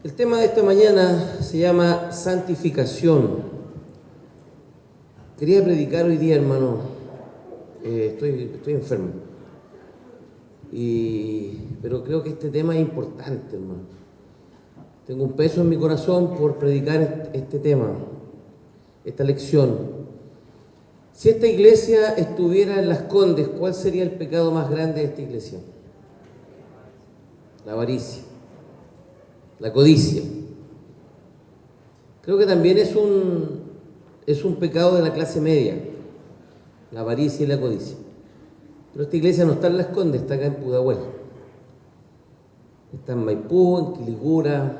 El tema de esta mañana se llama santificación. Quería predicar hoy día, hermano. Estoy enfermo. Pero creo que este tema es importante, hermano. Tengo un peso en mi corazón por predicar este tema, esta lección. Si esta iglesia estuviera en Las Condes, ¿cuál sería el pecado más grande de esta iglesia? La avaricia, la codicia. Creo que también es un pecado de la clase media, la avaricia y la codicia. Pero esta iglesia no está en Las Condes, está acá en Pudahuel. Está en Maipú, en Quilicura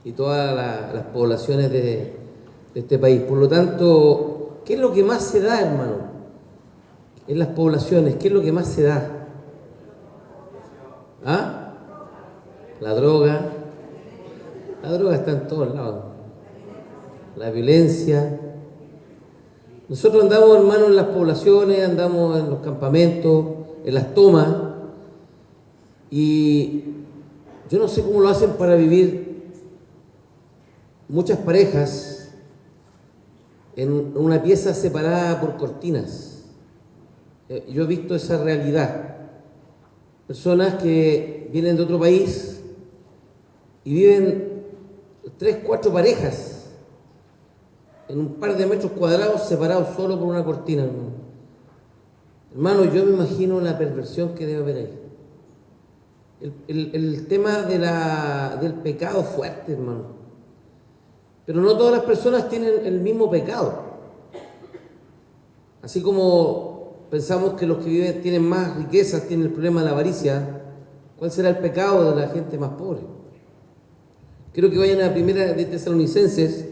y todas las poblaciones de este país. Por lo tanto, ¿qué es lo que más se da, hermano? En las poblaciones, ¿qué es lo que más se da? ¿Ah? La droga. La droga está en todos lados. La violencia. Nosotros andamos, hermano, en las poblaciones, andamos en los campamentos, en las tomas, y yo no sé cómo lo hacen para vivir muchas parejas en una pieza separada por cortinas. Yo he visto esa realidad. Personas que vienen de otro país y viven 3, 4 parejas en un par de metros cuadrados separados solo por una cortina, hermano. Hermano, yo me imagino la perversión que debe haber ahí. El tema del pecado fuerte, hermano. Pero no todas las personas tienen el mismo pecado. Así como pensamos que los que viven tienen más riquezas, tienen el problema de la avaricia, ¿cuál será el pecado de la gente más pobre? Quiero que vayan a Primera de Tesalonicenses,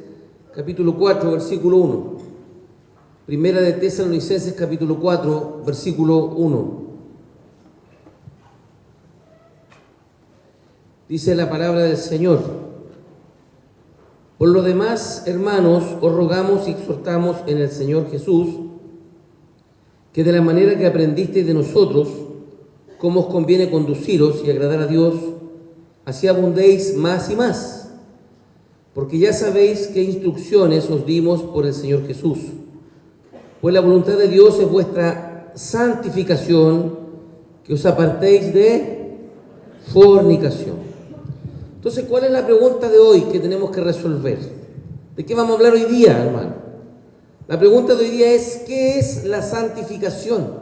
capítulo 4, versículo 1. Primera de Tesalonicenses, capítulo 4, versículo 1. Dice la palabra del Señor: por lo demás, hermanos, os rogamos y exhortamos en el Señor Jesús, que de la manera que aprendisteis de nosotros, cómo os conviene conduciros y agradar a Dios, así abundéis más y más, porque ya sabéis qué instrucciones os dimos por el Señor Jesús. Pues la voluntad de Dios es vuestra santificación, que os apartéis de fornicación. Entonces, ¿cuál es la pregunta de hoy que tenemos que resolver? ¿De qué vamos a hablar hoy día, hermano? La pregunta de hoy día es: ¿qué es la santificación?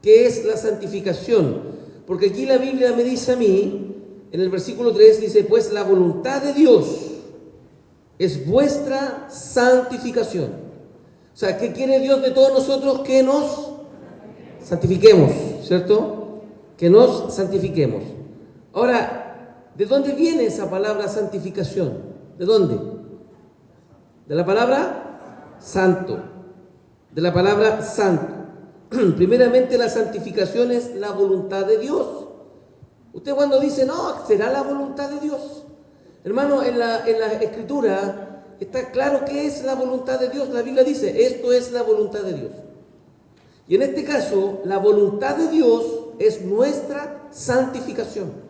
¿Qué es la santificación? Porque aquí la Biblia me dice a mí, en el versículo 3, dice: pues la voluntad de Dios es vuestra santificación. O sea, ¿qué quiere Dios de todos nosotros? Que nos santifiquemos, ¿cierto? Que nos santifiquemos. Ahora, ¿de dónde viene esa palabra santificación? ¿De dónde? De la palabra santo. De la palabra santo. Primeramente, la santificación es la voluntad de Dios. Usted cuando dice, no, será la voluntad de Dios. Hermano, en la Escritura está claro qué es la voluntad de Dios. La Biblia dice, esto es la voluntad de Dios. Y en este caso, la voluntad de Dios es nuestra santificación.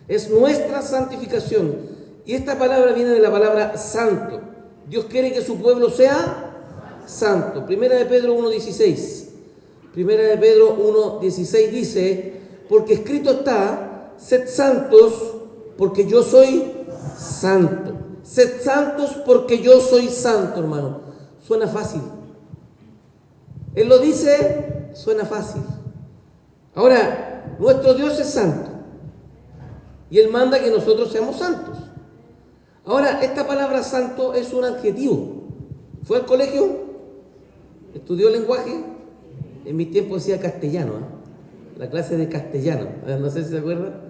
Es nuestra santificación. Y esta palabra viene de la palabra santo. Dios quiere que su pueblo sea santo. Primera de Pedro 1:16. Primera de Pedro 1:16 dice: porque escrito está, sed santos porque yo soy santo. Sed santos porque yo soy santo, hermano. Suena fácil. Él lo dice, suena fácil. Ahora, nuestro Dios es santo. Y Él manda que nosotros seamos santos. Ahora, esta palabra santo es un adjetivo. ¿Fue al colegio? ¿Estudió lenguaje? En mi tiempo decía castellano, la clase de castellano. No sé si se acuerdan.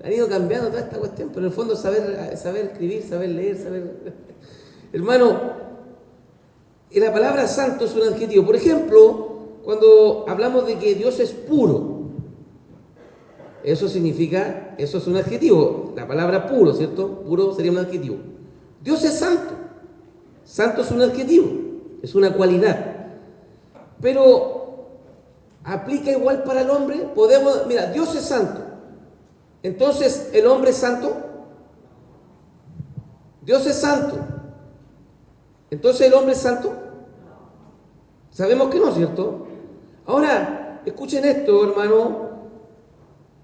Han ido cambiando toda esta cuestión, pero en el fondo saber escribir, saber leer, saber... Hermano, la palabra santo es un adjetivo. Por ejemplo, cuando hablamos de que Dios es puro, eso significa, eso es un adjetivo. La palabra puro, ¿cierto? Puro sería un adjetivo. Dios es santo. Santo es un adjetivo, es una cualidad. Pero aplica igual para el hombre. Mira, Dios es santo. Entonces, ¿el hombre es santo? Dios es santo. Entonces el hombre es santo. Sabemos que no, ¿cierto? Ahora, escuchen esto, hermano.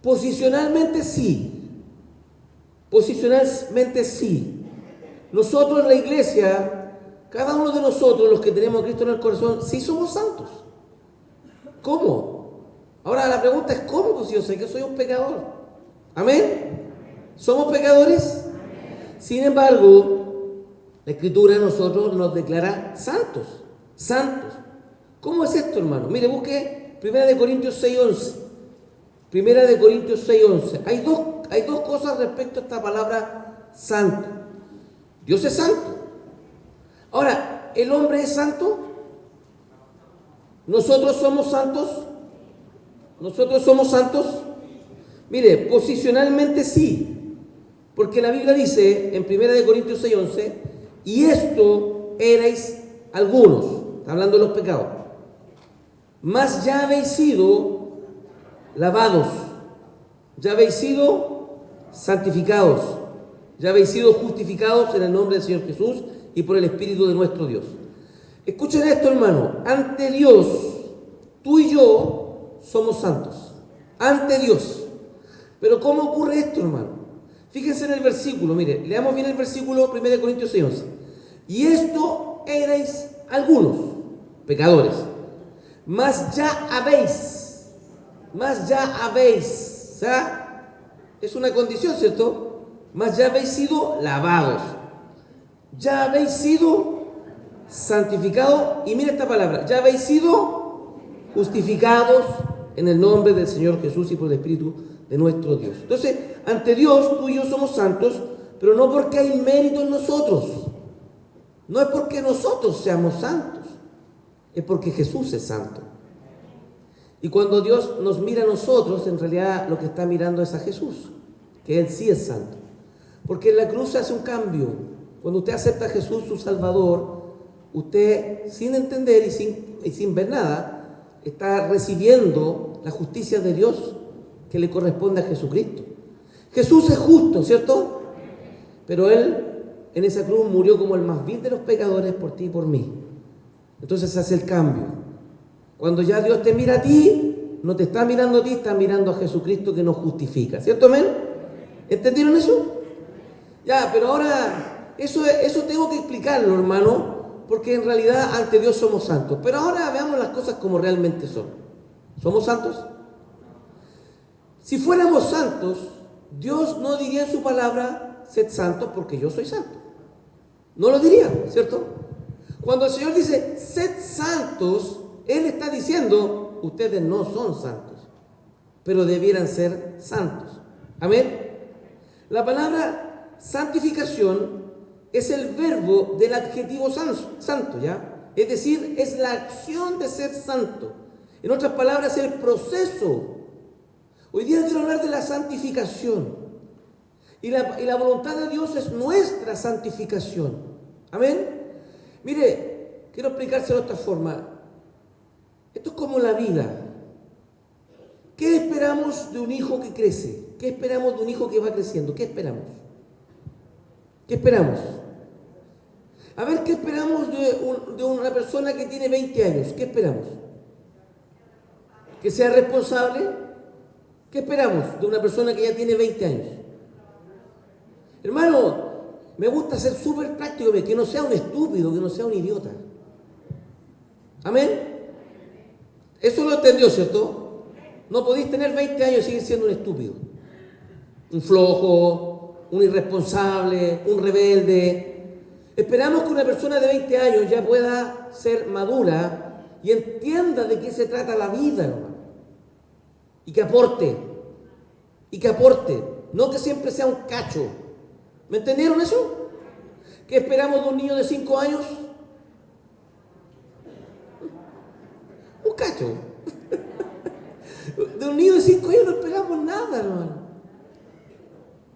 Posicionalmente sí. Posicionalmente sí. Nosotros, la iglesia, cada uno de nosotros, los que tenemos a Cristo en el corazón, sí somos santos. ¿Cómo? Ahora la pregunta es ¿cómo? Pues yo sé que soy un pecador. ¿Amén? ¿Somos pecadores? Sin embargo, la Escritura a nosotros nos declara santos. Santos. ¿Cómo es esto, hermano? Mire, busque 1 Corintios 6:11. 1 Corintios 6:11. Hay dos cosas respecto a esta palabra santo. Dios es santo. Ahora, ¿el hombre es santo? ¿Nosotros somos santos? ¿Nosotros somos santos? Mire, posicionalmente sí. Porque la Biblia dice en 1 Corintios 6:11, y esto erais algunos, está hablando de los pecados, mas ya habéis sido lavados, ya habéis sido santificados, ya habéis sido justificados en el nombre del Señor Jesús y por el Espíritu de nuestro Dios. Escuchen esto, hermano, ante Dios, tú y yo somos santos, ante Dios. Pero ¿cómo ocurre esto, hermano? Fíjense en el versículo, mire, leamos bien el versículo 1 Corintios 6:11. Y esto erais algunos pecadores, mas ya habéis, o sea, es una condición, ¿cierto? Mas ya habéis sido lavados, ya habéis sido santificados, y mira esta palabra, ya habéis sido justificados en el nombre del Señor Jesús y por el Espíritu de nuestro Dios. Entonces, ante Dios, tú y yo somos santos, pero no porque hay mérito en nosotros. No es porque nosotros seamos santos, es porque Jesús es santo. Y cuando Dios nos mira a nosotros, en realidad lo que está mirando es a Jesús, que Él sí es santo. Porque en la cruz se hace un cambio. Cuando usted acepta a Jesús, su Salvador, usted, sin entender y sin ver nada, está recibiendo la justicia de Dios que le corresponde a Jesucristo. Jesús es justo, ¿cierto? Pero Él en esa cruz murió como el más vil de los pecadores por ti y por mí. Entonces se hace el cambio. Cuando ya Dios te mira a ti, no te está mirando a ti, está mirando a Jesucristo que nos justifica, ¿cierto, amén? ¿Entendieron eso? Ya, pero ahora, eso tengo que explicarlo, hermano, porque en realidad ante Dios somos santos. Pero ahora veamos las cosas como realmente son. ¿Somos santos? Si fuéramos santos, Dios no diría en su palabra, sed santos porque yo soy santo. No lo diría, ¿cierto? Cuando el Señor dice, sed santos, Él está diciendo, ustedes no son santos, pero debieran ser santos. Amén. La palabra santificación es el verbo del adjetivo santo, ¿ya? Es decir, es la acción de ser santo. En otras palabras, el proceso. Hoy día quiero hablar de la santificación. Y la voluntad de Dios es nuestra santificación. Amén. Mire, quiero explicárselo de esta forma. Esto es como la vida. ¿Qué esperamos de un hijo que crece? ¿Qué esperamos de un hijo que va creciendo? ¿Qué esperamos? ¿Qué esperamos? A ver, ¿qué esperamos de una persona que tiene 20 años? ¿Qué esperamos? ¿Que sea responsable? ¿Qué esperamos de una persona que ya tiene 20 años? Hermano, me gusta ser súper práctico, que no sea un estúpido, que no sea un idiota. Amén. Eso lo entendió, ¿cierto? No podéis tener 20 años y seguir siendo un estúpido, un flojo, un irresponsable, un rebelde. Esperamos que una persona de 20 años ya pueda ser madura y entienda de qué se trata la vida, hermano. Y que aporte, no que siempre sea un cacho. ¿Me entendieron eso? ¿Qué esperamos de un niño de 5 años? Un cacho. De un niño de 5 años no esperamos nada, hermano.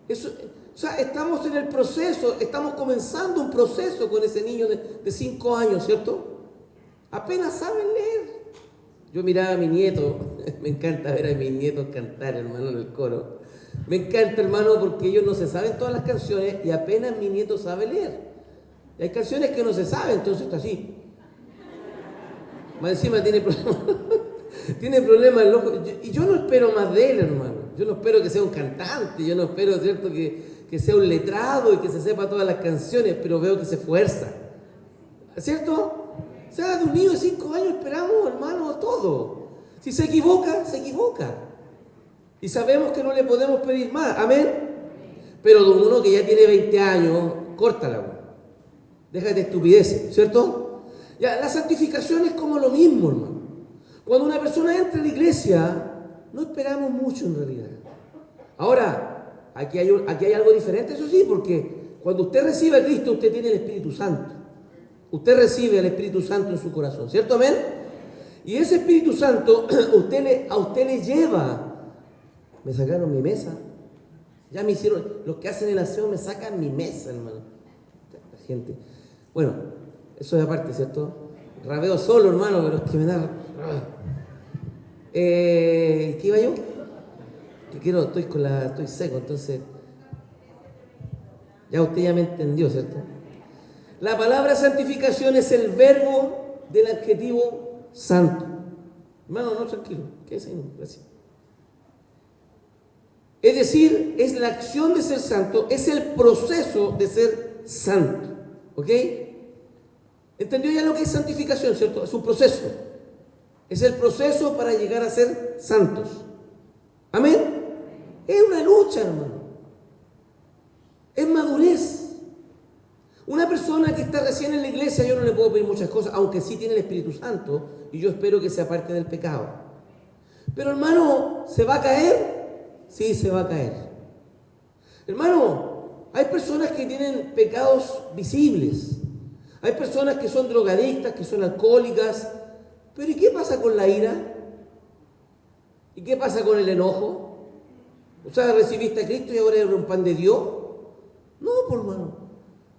Eso, o sea, estamos en el proceso, estamos comenzando un proceso con ese niño de 5 años, ¿cierto? Apenas saben leer. Yo miraba a mi nieto, me encanta ver a mis nietos cantar, hermano, en el coro. Me encanta, hermano, porque ellos no se saben todas las canciones y apenas mi nieto sabe leer. Y hay canciones que no se saben, entonces está así. Más encima tiene problemas. Tiene problemas el ojo. Y yo no espero más de él, hermano. Yo no espero que sea un cantante, yo no espero, ¿cierto?, que sea un letrado y que se sepa todas las canciones, pero veo que se esfuerza. ¿Cierto? O sea, de un niño de 5 años esperamos, hermano, todo. Si se equivoca, se equivoca. Y sabemos que no le podemos pedir más. Amén. Pero de uno que ya tiene 20 años, córtala. Déjate estupideces, ¿cierto? Ya, la santificación es como lo mismo, hermano. Cuando una persona entra a la iglesia, no esperamos mucho en realidad. Ahora, aquí hay algo diferente, eso sí, porque cuando usted recibe a Cristo, usted tiene el Espíritu Santo. Usted recibe al Espíritu Santo en su corazón, ¿cierto? Amén. Y ese Espíritu Santo a usted le lleva. Me sacaron mi mesa. Ya me hicieron, los que hacen el aseo me sacan mi mesa, hermano. La gente. Bueno, eso es aparte, ¿cierto? Rabeo solo, hermano, pero es que me da... ¿Qué iba yo? Estoy seco, entonces... Ya usted ya me entendió, ¿cierto? La palabra santificación es el verbo del adjetivo santo. Hermano, no, tranquilo, quédese ahí, gracias. Es decir, es la acción de ser santo, es el proceso de ser santo. ¿Ok? ¿Entendió ya lo que es santificación, cierto? Es un proceso. Es el proceso para llegar a ser santos. ¿Amén? Es una lucha, hermano. Es madurez. Una persona que está recién en la iglesia, yo no le puedo pedir muchas cosas, aunque sí tiene el Espíritu Santo, y yo espero que sea parte del pecado. Pero hermano, ¿se va a caer? Sí, se va a caer. Hermano, hay personas que tienen pecados visibles. Hay personas que son drogadictas, que son alcohólicas. Pero ¿y qué pasa con la ira? ¿Y qué pasa con el enojo? O sea, recibiste a Cristo y ahora eres un pan de Dios. No, por hermano.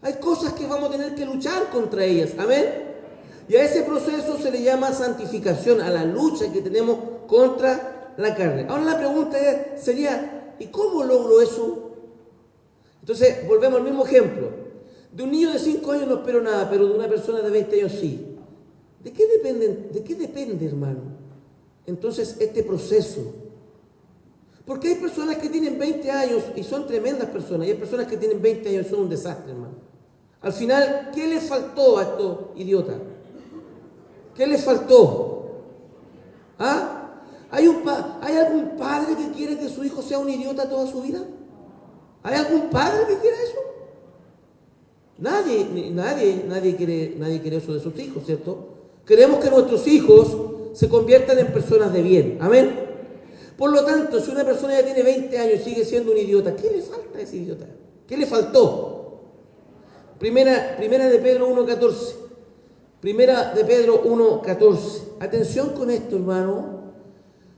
Hay cosas que vamos a tener que luchar contra ellas. Amén. Y a ese proceso se le llama santificación, a la lucha que tenemos contra la carne. Ahora la pregunta sería, ¿y cómo logro eso? Entonces, volvemos al mismo ejemplo. De un niño de 5 años no espero nada, pero de una persona de 20 años sí. ¿De qué depende, hermano? Entonces, este proceso. Porque hay personas que tienen 20 años y son tremendas personas, y hay personas que tienen 20 años y son un desastre, hermano. Al final, ¿qué les faltó a estos idiotas? ¿Qué les faltó? ¿Ah? ¿Hay algún padre que quiere que su hijo sea un idiota toda su vida? ¿Hay algún padre que quiera eso? Nadie quiere eso de sus hijos, ¿cierto? Queremos que nuestros hijos se conviertan en personas de bien. Amén. Por lo tanto, si una persona ya tiene 20 años y sigue siendo un idiota, ¿qué le falta a ese idiota? ¿Qué le faltó? Primera de Pedro 1:14. Primera de Pedro 1:14. Atención con esto, hermano.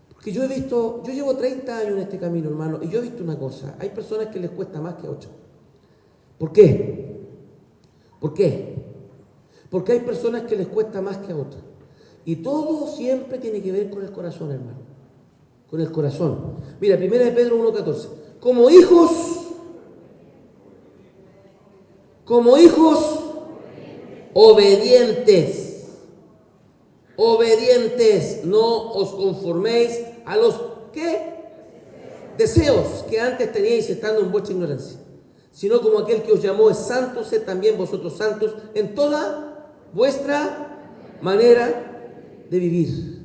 Porque yo llevo 30 años en este camino, hermano, y yo he visto una cosa. Hay personas que les cuesta más que a otras. ¿Por qué? ¿Por qué? Porque hay personas que les cuesta más que a otras. Y todo siempre tiene que ver con el corazón, hermano. Con el corazón. Mira, primera de Pedro 1:14. Como hijos obedientes, no os conforméis a los deseos que antes teníais estando en vuestra ignorancia, sino como aquel que os llamó es santo, sed también vosotros santos en toda vuestra manera de vivir.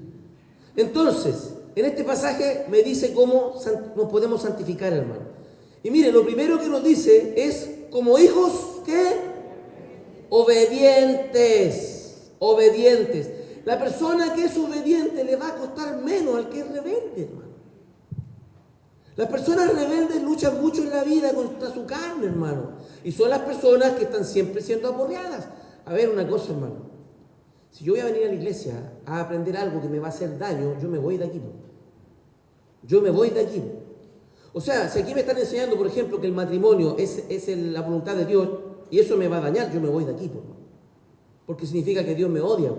Entonces, en este pasaje me dice cómo nos podemos santificar, hermano. Y mire, lo primero que nos dice es como hijos obedientes. La persona que es obediente le va a costar menos al que es rebelde, hermano. Las personas rebeldes luchan mucho en la vida contra su carne, hermano. Y son las personas que están siempre siendo aporreadas. A ver, una cosa, hermano. Si yo voy a venir a la iglesia a aprender algo que me va a hacer daño, yo me voy de aquí. Yo me voy de aquí. O sea, si aquí me están enseñando, por ejemplo, que el matrimonio es la voluntad de Dios y eso me va a dañar, yo me voy de aquí. Porque significa que Dios me odia.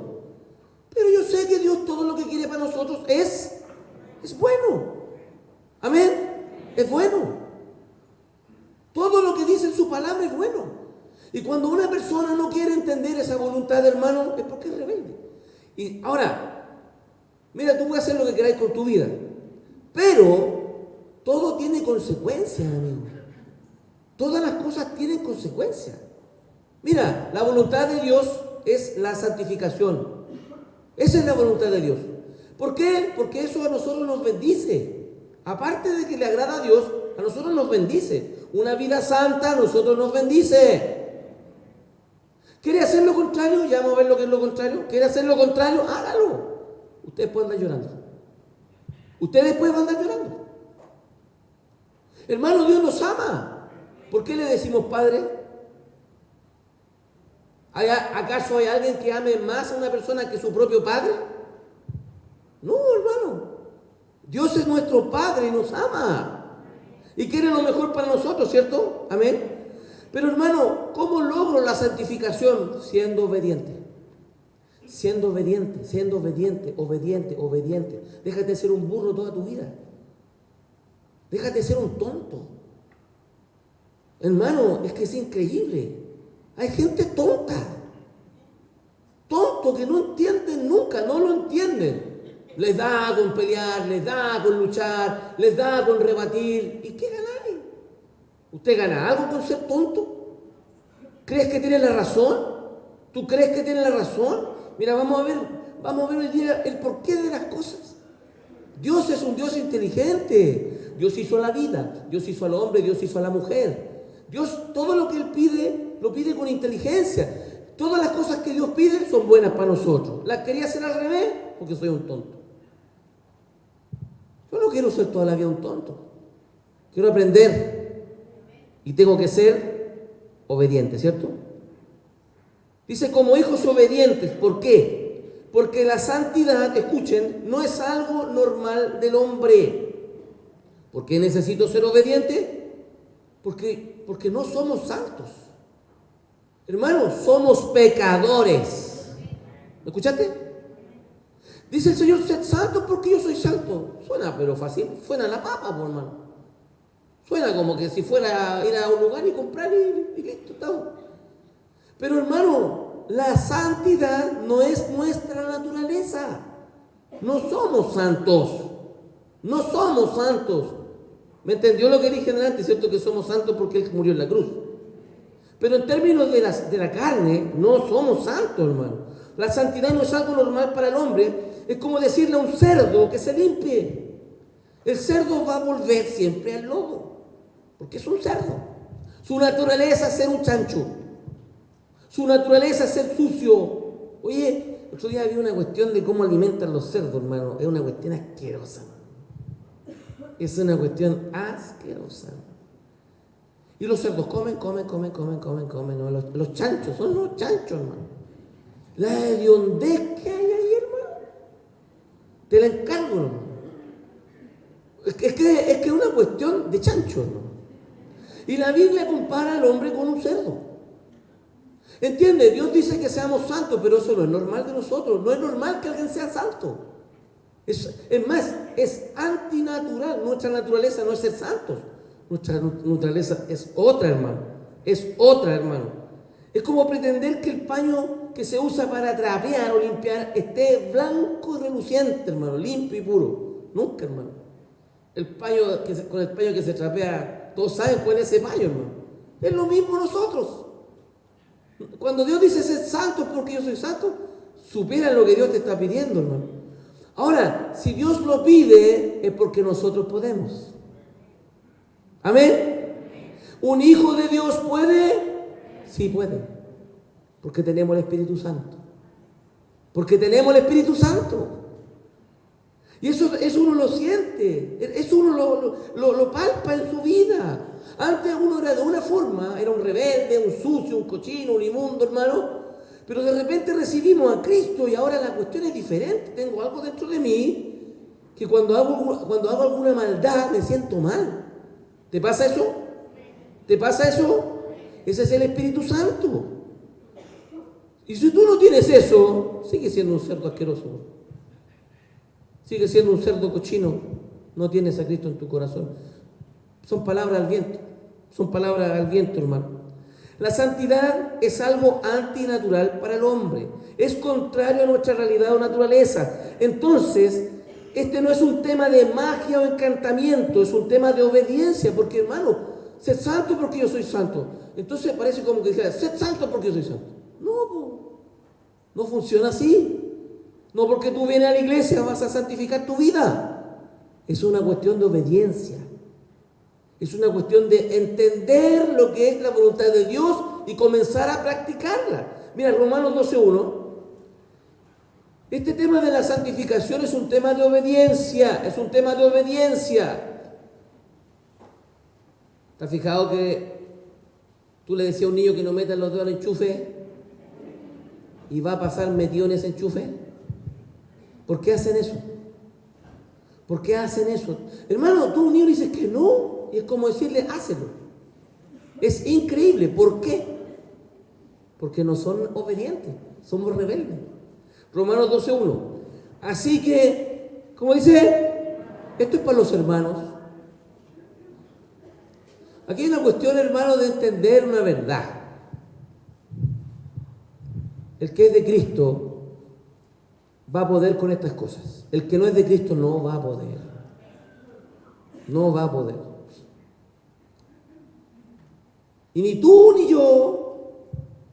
Pero yo sé que Dios todo lo que quiere para nosotros es bueno. Amén. Es bueno. Todo lo que dice en su palabra es bueno. Y cuando una persona no quiere entender esa voluntad, hermano, es porque es rebelde. Y ahora, mira, tú puedes hacer lo que queráis con tu vida, pero todo tiene consecuencias, amigo. Todas las cosas tienen consecuencias. Mira, la voluntad de Dios es la santificación. Esa es la voluntad de Dios. ¿Por qué? Porque eso a nosotros nos bendice. Aparte de que le agrada a Dios, a nosotros nos bendice. Una vida santa a nosotros nos bendice. ¿Quiere hacer lo contrario? Ya vamos a ver lo que es lo contrario. ¿Quiere hacer lo contrario? Hágalo. Ustedes pueden andar llorando. Ustedes pueden andar llorando. Hermano, Dios nos ama. ¿Por qué le decimos Padre? ¿Acaso hay alguien que ame más a una persona que su propio Padre? No, hermano. Dios es nuestro Padre y nos ama. Y quiere lo mejor para nosotros, ¿cierto? Amén. Pero hermano, ¿cómo logro la santificación? Siendo obediente. Siendo obediente, siendo obediente, obediente, obediente. Déjate de ser un burro toda tu vida. Déjate de ser un tonto. Hermano, es que es increíble. Hay gente tonta. Tonto que no entienden nunca, no lo entienden. Les da con pelear, les da con luchar, les da con rebatir. ¿Y qué ganáis? ¿Usted gana algo con ser tonto? ¿Crees que tiene la razón? ¿Tú crees que tiene la razón? Mira, vamos a ver hoy día el porqué de las cosas. Dios es un Dios inteligente. Dios hizo la vida, Dios hizo al hombre, Dios hizo a la mujer. Dios, todo lo que Él pide, lo pide con inteligencia. Todas las cosas que Dios pide son buenas para nosotros. ¿Las quería hacer al revés? Porque soy un tonto. Yo no quiero ser toda la vida un tonto. Quiero aprender. Y tengo que ser obediente, ¿cierto? Dice, como hijos obedientes. ¿Por qué? Porque la santidad, escuchen, no es algo normal del hombre. ¿Por qué necesito ser obediente? Porque no somos santos. Hermanos, somos pecadores. ¿Me escuchaste? Dice el Señor, sed santos porque yo soy santo. Suena pero fácil, suena a la papa, por hermano. Suena como que si fuera a ir a un lugar y comprar y listo, estamos. Pero hermano, la santidad no es nuestra naturaleza. No somos santos. No somos santos. ¿Me entendió lo que dije delante? ¿Cierto que somos santos porque Él murió en la cruz? Pero en términos de la carne, no somos santos, hermano. La santidad no es algo normal para el hombre. Es como decirle a un cerdo que se limpie. El cerdo va a volver siempre al lodo, porque es un cerdo. Su naturaleza es ser un chancho. Su naturaleza es ser sucio. Oye, otro día había una cuestión de cómo alimentan los cerdos, hermano. Es una cuestión asquerosa. Es una cuestión asquerosa. Y los cerdos comen. ¿No? Los chanchos, son los chanchos, hermano. La hediondez que hay ahí, hermano. Te la encargo, hermano. Es que es una cuestión de chancho, hermano. Y la Biblia compara al hombre con un cerdo. ¿Entiende? Dios dice que seamos santos, pero eso no es normal de nosotros. No es normal que alguien sea santo. Es más, es antinatural. Nuestra naturaleza no es ser santos. Nuestra naturaleza es otra, hermano. Es otra, hermano. Es como pretender que el paño que se usa para trapear o limpiar esté blanco y reluciente, hermano, limpio y puro. Nunca, hermano. Con el paño que se trapea, todos saben cuál es ese paño, hermano. Es lo mismo nosotros. Cuando Dios dice ser santo porque yo soy santo, supera lo que Dios te está pidiendo, hermano. Ahora, si Dios lo pide, es porque nosotros podemos. Amén. ¿Un hijo de Dios puede? Sí puede. Porque tenemos el Espíritu Santo. Porque tenemos el Espíritu Santo. Y eso uno lo siente. Eso uno lo palpa en su vida. Antes uno era de una forma, era un rebelde, un sucio, un cochino, un inmundo, hermano. Pero de repente recibimos a Cristo y ahora la cuestión es diferente. Tengo algo dentro de mí que cuando hago alguna maldad me siento mal. ¿Te pasa eso? ¿Te pasa eso? Ese es el Espíritu Santo. Y si tú no tienes eso, sigue siendo un cerdo asqueroso. Sigue siendo un cerdo cochino. No tienes a Cristo en tu corazón. Son palabras al viento. Son palabras al viento, hermano. La santidad es algo antinatural para el hombre. Es contrario a nuestra realidad o naturaleza. Entonces, este no es un tema de magia o encantamiento, es un tema de obediencia. Porque, hermano, sed santo porque yo soy santo. Entonces parece como que dijera, sed santo porque yo soy santo. No funciona así. No porque tú vienes a la iglesia vas a santificar tu vida. Es una cuestión de obediencia. Es una cuestión de entender lo que es la voluntad de Dios y comenzar a practicarla. Mira, Romanos 12:1. Este tema de la santificación es un tema de obediencia. Es un tema de obediencia. ¿Te has fijado que tú le decías a un niño que no meta los dedos al enchufe y va a pasar metido en ese enchufe? ¿Por qué hacen eso? ¿Por qué hacen eso? Hermano, tú a un niño le dices que no. Y es como decirle, hácelo. Es increíble. ¿Por qué? Porque no son obedientes, somos rebeldes. Romanos 12:1. Así que, como dice, esto es para los hermanos. Aquí hay una cuestión, hermano, de entender una verdad. El que es de Cristo va a poder con estas cosas. El que no es de Cristo no va a poder. No va a poder. Y ni tú ni yo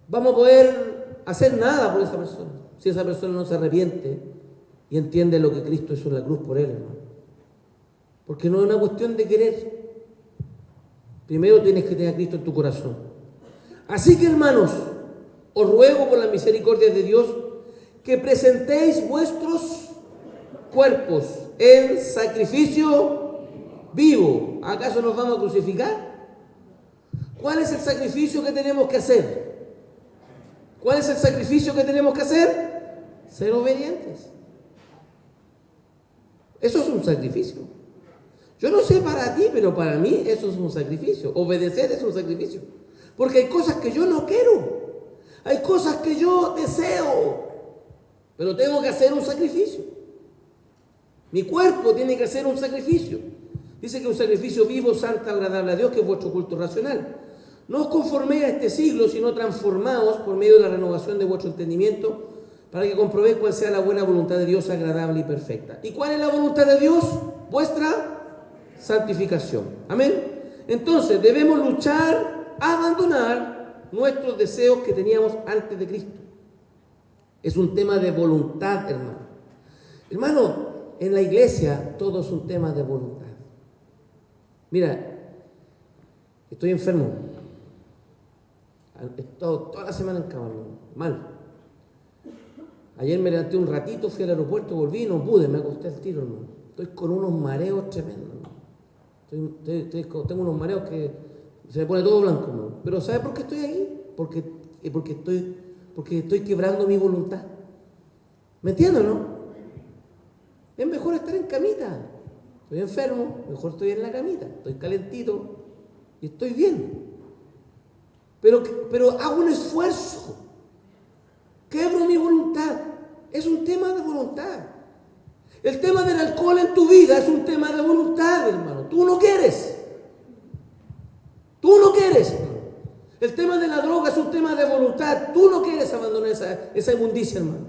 vamos a poder hacer nada por esa persona. Si esa persona no se arrepiente y entiende lo que Cristo hizo en la cruz por él, hermano. Porque no es una cuestión de querer. Primero tienes que tener a Cristo en tu corazón. Así que, hermanos, os ruego por la misericordia de Dios que presentéis vuestros cuerpos en sacrificio vivo. ¿Acaso nos vamos a crucificar? ¿Cuál es el sacrificio que tenemos que hacer? ¿Cuál es el sacrificio que tenemos que hacer? Ser obedientes. Eso es un sacrificio. Yo no sé para ti, pero para mí eso es un sacrificio. Obedecer es un sacrificio. Porque hay cosas que yo no quiero. Hay cosas que yo deseo. Pero tengo que hacer un sacrificio. Mi cuerpo tiene que hacer un sacrificio. Dice que un sacrificio vivo, santo, agradable a Dios, que es vuestro culto racional. No os conforméis a este siglo, sino transformaos por medio de la renovación de vuestro entendimiento, para que comprobéis cuál sea la buena voluntad de Dios, agradable y perfecta. ¿Y cuál es la voluntad de Dios? Vuestra santificación. Amén. Entonces debemos luchar, abandonar nuestros deseos que teníamos antes de Cristo. Es un tema de voluntad, hermano. Hermano, en la iglesia todo es un tema de voluntad. Mira, estoy enfermo. He estado toda la semana en cama, mal. Ayer me levanté un ratito, fui al aeropuerto, volví y no pude, me acosté al tiro, hermano. Estoy con unos mareos tremendos, hermano. Tengo unos mareos que se me pone todo blanco, hermano. Pero ¿sabe por qué estoy ahí? Porque estoy quebrando mi voluntad. ¿Me entiendes, no? Es mejor estar en camita. Estoy enfermo, mejor estoy en la camita. Estoy calentito y estoy bien. Pero hago un esfuerzo. Quebro mi voluntad. Es un tema de voluntad. El tema del alcohol en tu vida es un tema de voluntad, hermano. Tú no quieres. Tú no quieres. El tema de la droga es un tema de voluntad. Tú no quieres abandonar esa inmundicia, hermano.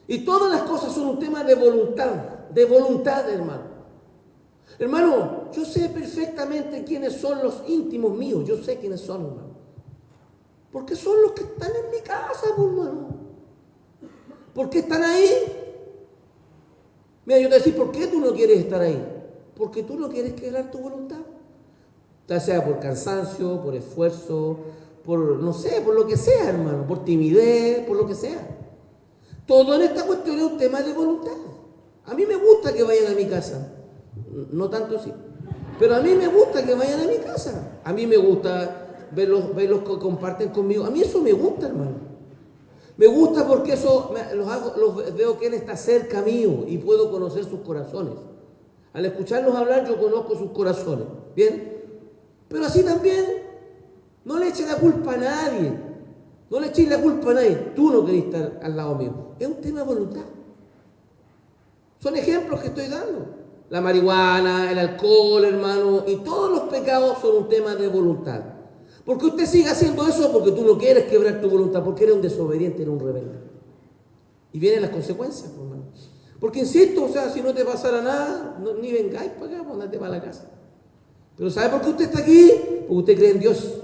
Y todas las cosas son un tema de voluntad, hermano. Hermano, yo sé perfectamente quiénes son los íntimos míos. Yo sé quiénes son, hermano. Porque son los que están en mi casa, hermano. ¿Por qué están ahí? Mira, yo te voy a decir, ¿por qué tú no quieres estar ahí? Porque tú no quieres quebrar tu voluntad. Ya sea por cansancio, por esfuerzo, por, no sé, por lo que sea, hermano. Por timidez, por lo que sea. Todo en esta cuestión es un tema de voluntad. A mí me gusta que vayan a mi casa. No tanto así. Pero a mí me gusta que vayan a mi casa. A mí me gusta verlos que comparten conmigo. A mí eso me gusta, hermano. Me gusta porque eso los veo que Él está cerca mío y puedo conocer sus corazones. Al escucharlos hablar yo conozco sus corazones. ¿Bien? Pero así también no le eches la culpa a nadie. No le eches la culpa a nadie. Tú no querés estar al lado mío. Es un tema de voluntad. Son ejemplos que estoy dando. La marihuana, el alcohol, hermano, y todos los pecados son un tema de voluntad. Porque usted sigue haciendo eso porque tú no quieres quebrar tu voluntad, porque eres un desobediente, eres un rebelde. Y vienen las consecuencias, hermano. Porque insisto, o sea, si no te pasara nada, ni vengáis para acá, andate para la casa. Pero ¿sabe por qué usted está aquí? Porque usted cree en Dios.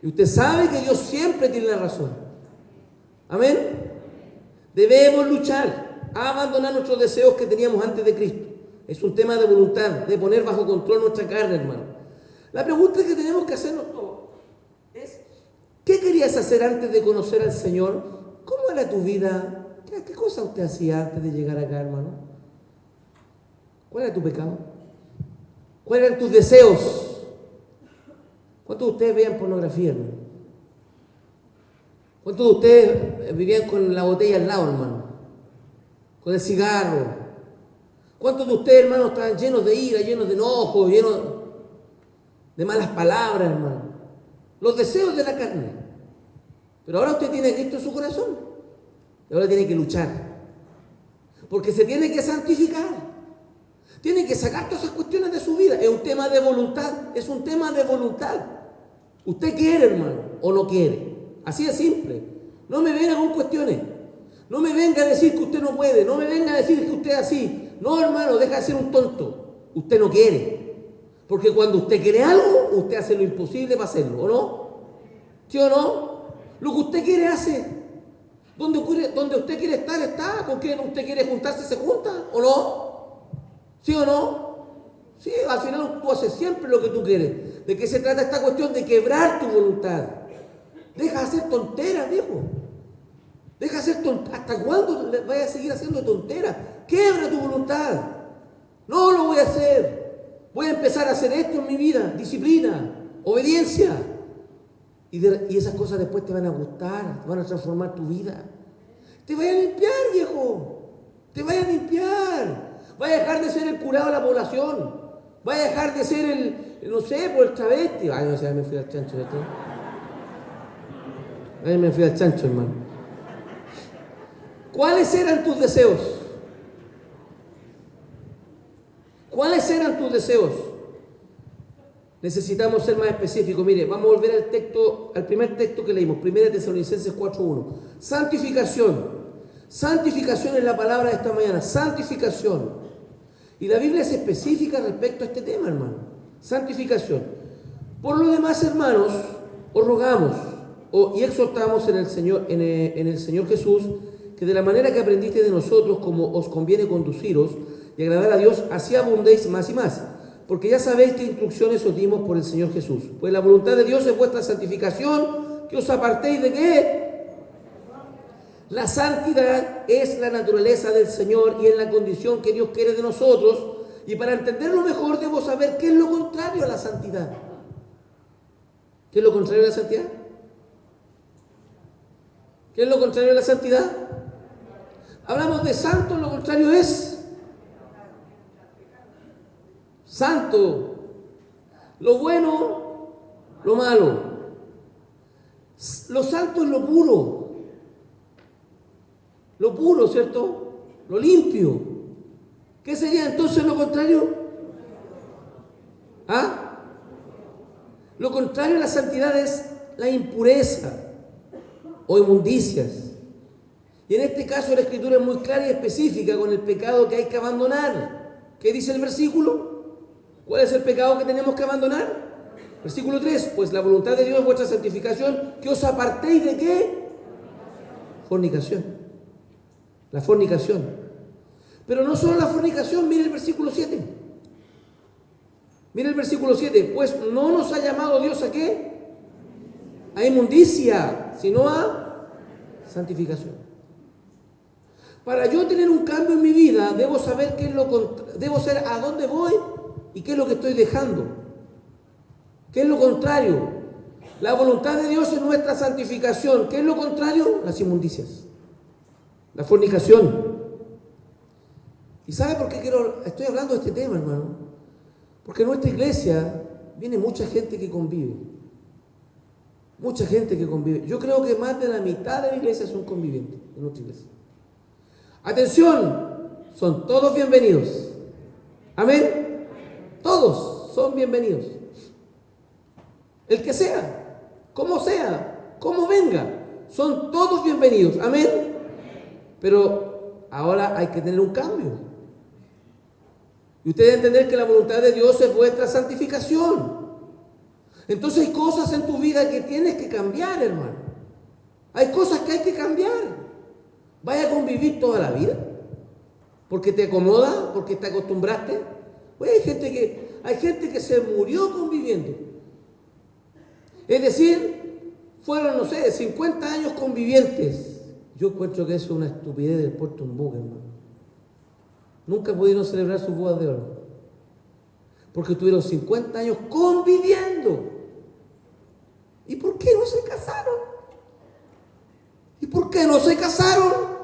Y usted sabe que Dios siempre tiene la razón. Amén. Debemos luchar a abandonar nuestros deseos que teníamos antes de Cristo. Es un tema de voluntad, de poner bajo control nuestra carne, hermano. La pregunta que tenemos que hacernos todos es: ¿qué querías hacer antes de conocer al Señor? ¿Cómo era tu vida? ¿Qué cosa usted hacía antes de llegar acá, hermano? ¿Cuál era tu pecado? ¿Cuáles eran tus deseos? ¿Cuántos de ustedes veían pornografía, hermano? ¿Cuántos de ustedes vivían con la botella al lado, hermano? Con el cigarro. ¿Cuántos de ustedes, hermano, estaban llenos de ira, llenos de enojo, llenos de malas palabras, hermano? Los deseos de la carne. Pero ahora usted tiene a Cristo en su corazón. Y ahora tiene que luchar. Porque se tiene que santificar. Tiene que sacar todas esas cuestiones de su vida. Es un tema de voluntad. Es un tema de voluntad. Usted quiere, hermano, o no quiere. Así de simple. No me venga con cuestiones. No me venga a decir que usted no puede. No me venga a decir que usted es así. No, hermano, deja de ser un tonto. Usted no quiere. Porque cuando usted quiere algo, usted hace lo imposible para hacerlo, ¿o no? ¿Sí o no? Lo que usted quiere hace. Donde usted quiere estar, está. Con quien usted quiere juntarse, se junta, ¿o no? ¿Sí o no? Sí, al final tú haces siempre lo que tú quieres. ¿De qué se trata esta cuestión? De quebrar tu voluntad. Deja de hacer tonteras, viejo. Deja de hacer tonteras. ¿Hasta cuándo vayas a seguir haciendo tonteras? Quebra tu voluntad. No lo voy a hacer. Voy a empezar a hacer esto en mi vida. Disciplina, obediencia. Y esas cosas después te van a gustar, van a transformar tu vida. Te vaya a limpiar, viejo. Te vaya a limpiar. Vaya a dejar de ser el curado de la población. Vaya a dejar de ser el travesti. Ay, no sé, me fui al chancho, ¿cierto? Ay, me fui al chancho, hermano. ¿Cuáles eran tus deseos? ¿Cuáles eran tus deseos? Necesitamos ser más específicos. Mire, vamos a volver al texto, al primer texto que leímos, 1 Tesalonicenses 4:1. Santificación. Santificación es la palabra de esta mañana. Santificación. Y la Biblia es específica respecto a este tema, hermano. Santificación. Por lo demás, hermanos, os rogamos y exhortamos en el Señor Jesús, que de la manera que aprendiste de nosotros, como os conviene conduciros y agradar a Dios, así abundéis más y más. Porque ya sabéis qué instrucciones os dimos por el Señor Jesús. Pues la voluntad de Dios es vuestra santificación, que os apartéis de ¿qué? La santidad es la naturaleza del Señor y es la condición que Dios quiere de nosotros. Y para entenderlo mejor debo saber qué es lo contrario a la santidad. ¿Qué es lo contrario a la santidad? ¿Qué es lo contrario a la santidad? Hablamos de santo, lo contrario es santo. Lo bueno, lo malo. Lo santo es lo puro. Lo puro, ¿cierto? Lo limpio. ¿Qué sería entonces lo contrario? ¿Ah? Lo contrario a la santidad es la impureza o inmundicias. Y en este caso la Escritura es muy clara y específica con el pecado que hay que abandonar. ¿Qué dice el versículo? ¿Cuál es el pecado que tenemos que abandonar? Versículo 3. Pues la voluntad de Dios es vuestra santificación, que os apartéis de ¿qué? Fornicación. La fornicación. Pero no solo la fornicación, mire el versículo 7. Mire el versículo 7. Pues no nos ha llamado Dios ¿a qué? A inmundicia, sino a santificación. Para yo tener un cambio en mi vida, debo saber debo saber a dónde voy y qué es lo que estoy dejando. ¿Qué es lo contrario? La voluntad de Dios es nuestra santificación. ¿Qué es lo contrario? Las inmundicias. La fornicación. ¿Y sabe por qué estoy hablando de este tema, hermano? Porque en nuestra iglesia viene mucha gente que convive. Mucha gente que convive. Yo creo que más de la mitad de la iglesia son convivientes en nuestra iglesia. Atención, son todos bienvenidos. Amén. Todos son bienvenidos. El que sea, como venga, son todos bienvenidos. Amén. Pero ahora hay que tener un cambio. Y ustedes entender que la voluntad de Dios es vuestra santificación. Entonces hay cosas en tu vida que tienes que cambiar, hermano. Hay cosas que hay que cambiar. ¿Vaya a convivir toda la vida? ¿Porque te acomoda? ¿Porque te acostumbraste? Oye, hay gente que se murió conviviendo. Es decir, fueron, no sé, 50 años convivientes. Yo encuentro que eso es una estupidez del Puerto Umbuque, hermano. Nunca pudieron celebrar sus bodas de oro. Porque estuvieron 50 años conviviendo. ¿Y por qué no se casaron? ¿Y por qué no se casaron?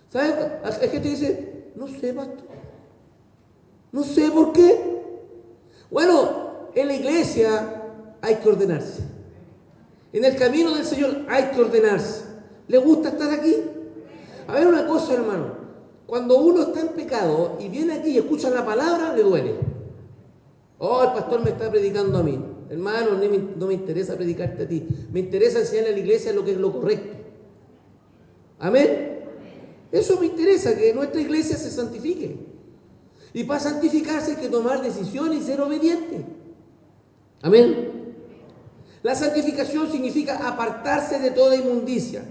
¿Sabes? Hay gente que dice, no sé, pastor. No sé por qué. Bueno, en la iglesia hay que ordenarse. En el camino del Señor hay que ordenarse. ¿Le gusta estar aquí? A ver una cosa, hermano. Cuando uno está en pecado y viene aquí y escucha la palabra, le duele. Oh, el pastor me está predicando a mí. Hermano, no me interesa predicarte a ti. Me interesa enseñarle a la iglesia lo que es lo correcto. Amén. Eso me interesa, que nuestra iglesia se santifique. Y para santificarse hay que tomar decisiones y ser obediente. Amén. La santificación significa apartarse de toda inmundicia.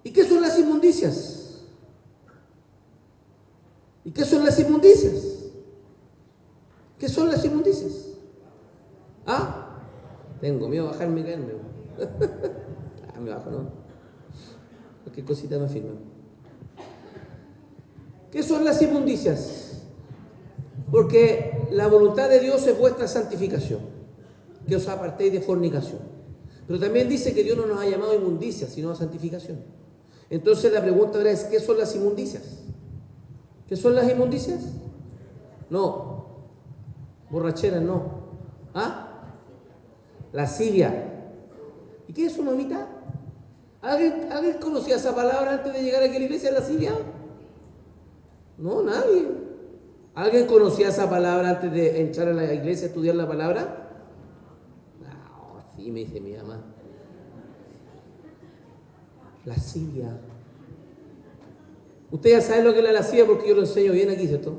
¿Y qué son las inmundicias? ¿Y qué son las inmundicias? ¿Qué son las inmundicias? ¿Ah? Tengo miedo a bajarme y caerme. Me bajo, ¿no? Cualquier cosita me firma. ¿Qué son las inmundicias? Porque la voluntad de Dios es vuestra santificación, que os apartéis de fornicación. Pero también dice que Dios no nos ha llamado a inmundicias, sino a santificación. Entonces la pregunta ahora es, ¿qué son las inmundicias? ¿Qué son las inmundicias? No. Borracheras, no. ¿Ah? Lascivia. ¿Y qué es eso, mamita? ¿Alguien conocía esa palabra antes de llegar aquí a la iglesia, lascivia? No, nadie. ¿Alguien conocía esa palabra antes de entrar a la iglesia a estudiar la palabra? No, sí, me dice mi mamá. Lascivia. Usted ya sabe lo que es la lascivia porque yo lo enseño bien aquí, ¿cierto?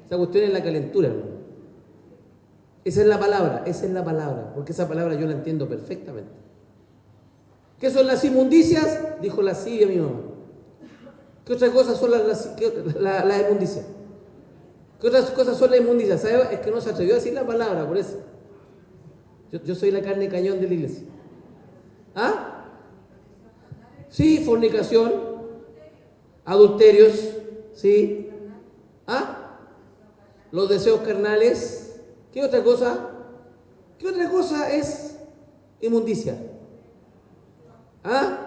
Esa cuestión es la calentura, hermano. Esa es la palabra, porque esa palabra yo la entiendo perfectamente. ¿Qué son las inmundicias? Dijo lascivia mi mamá. ¿Qué otras cosas son las inmundicias? ¿Qué otras cosas son las inmundicias? ¿Sabe? Es que no se atrevió a decir la palabra, por eso. Yo soy la carne cañón de la iglesia. ¿Ah? Sí, fornicación. Adulterios, ¿sí? ¿Ah? Los deseos carnales. ¿Qué otra cosa? ¿Qué otra cosa es inmundicia? ¿Ah?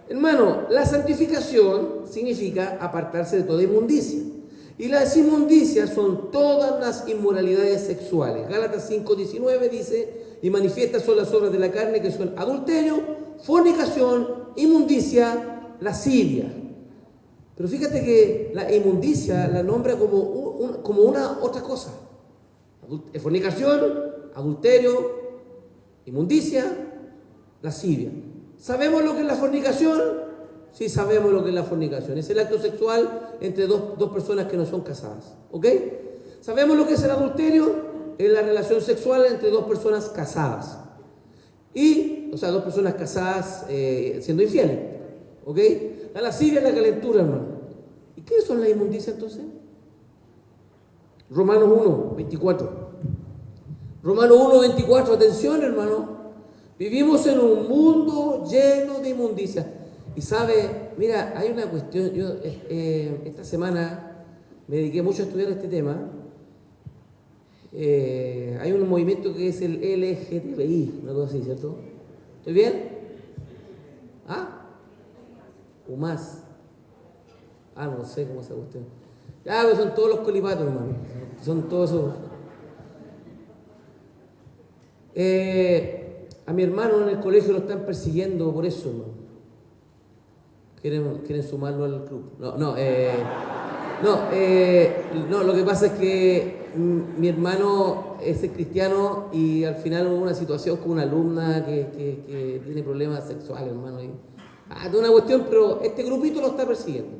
Hermano, la santificación significa apartarse de toda inmundicia. Y las inmundicias son todas las inmoralidades sexuales. Gálatas 5:19 dice, y manifiestas son las obras de la carne, que son adulterio, fornicación, inmundicia, lascivia. Pero fíjate que la inmundicia la nombra como una otra cosa. Fornicación, adulterio, inmundicia, lascivia. ¿Sabemos lo que es la fornicación? Sí, sabemos lo que es la fornicación. Es el acto sexual entre dos personas que no son casadas. ¿Ok? ¿Sabemos lo que es el adulterio? Es la relación sexual entre dos personas casadas. O sea, dos personas casadas siendo infieles. ¿Ok? La lascivia es la calentura, hermano. ¿Y qué son las inmundicias entonces? Romanos 1:24. Romanos 1:24, atención, hermano. Vivimos en un mundo lleno de inmundicias. Y sabe, mira, hay una cuestión. Yo esta semana me dediqué mucho a estudiar este tema. Hay un movimiento que es el LGTBI, una cosa así, ¿cierto? ¿Estoy bien? ¿Ah? O más. No sé cómo se cuestión. Ya, pero son todos los colipatos, hermano. Son todos esos. A mi hermano en el colegio lo están persiguiendo por eso, hermano. Quieren sumarlo al club. No. No, lo que pasa es que mi hermano es cristiano y al final hubo una situación con una alumna que tiene problemas sexuales, hermano. De una cuestión, pero este grupito lo está persiguiendo.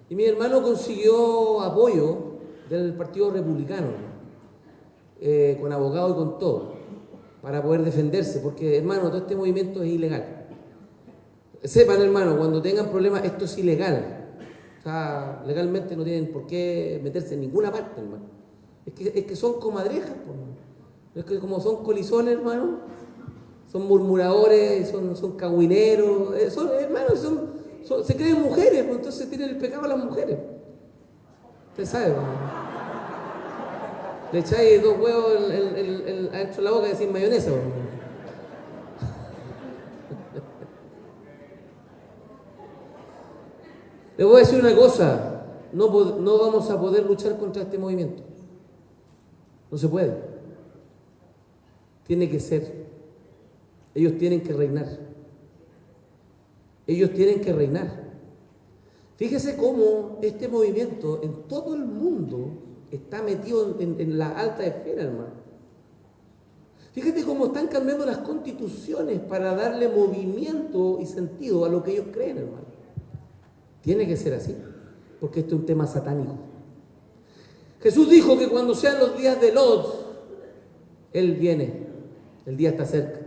Y mi hermano consiguió apoyo del Partido Republicano, con abogados y con todo, para poder defenderse, porque, hermano, todo este movimiento es ilegal. Sepan, hermano, cuando tengan problemas, esto es ilegal. O sea, legalmente no tienen por qué meterse en ninguna parte, hermano. Es que son comadrejas, hermano. Es que como son colizones, hermano, son murmuradores, son cagüineros, se creen mujeres, pues entonces tienen el pecado a las mujeres. Usted sabe, hermano. Le echáis 2 huevos adentro de la boca y decís mayonesa, hermano. Le voy a decir una cosa, no vamos a poder luchar contra este movimiento. No se puede. Tiene que ser. Ellos tienen que reinar. Ellos tienen que reinar. Fíjese cómo este movimiento en todo el mundo está metido en la alta esfera, hermano. Fíjate cómo están cambiando las constituciones para darle movimiento y sentido a lo que ellos creen, hermano. Tiene que ser así, porque esto es un tema satánico. Jesús dijo que cuando sean los días de Lot, Él viene, el día está cerca.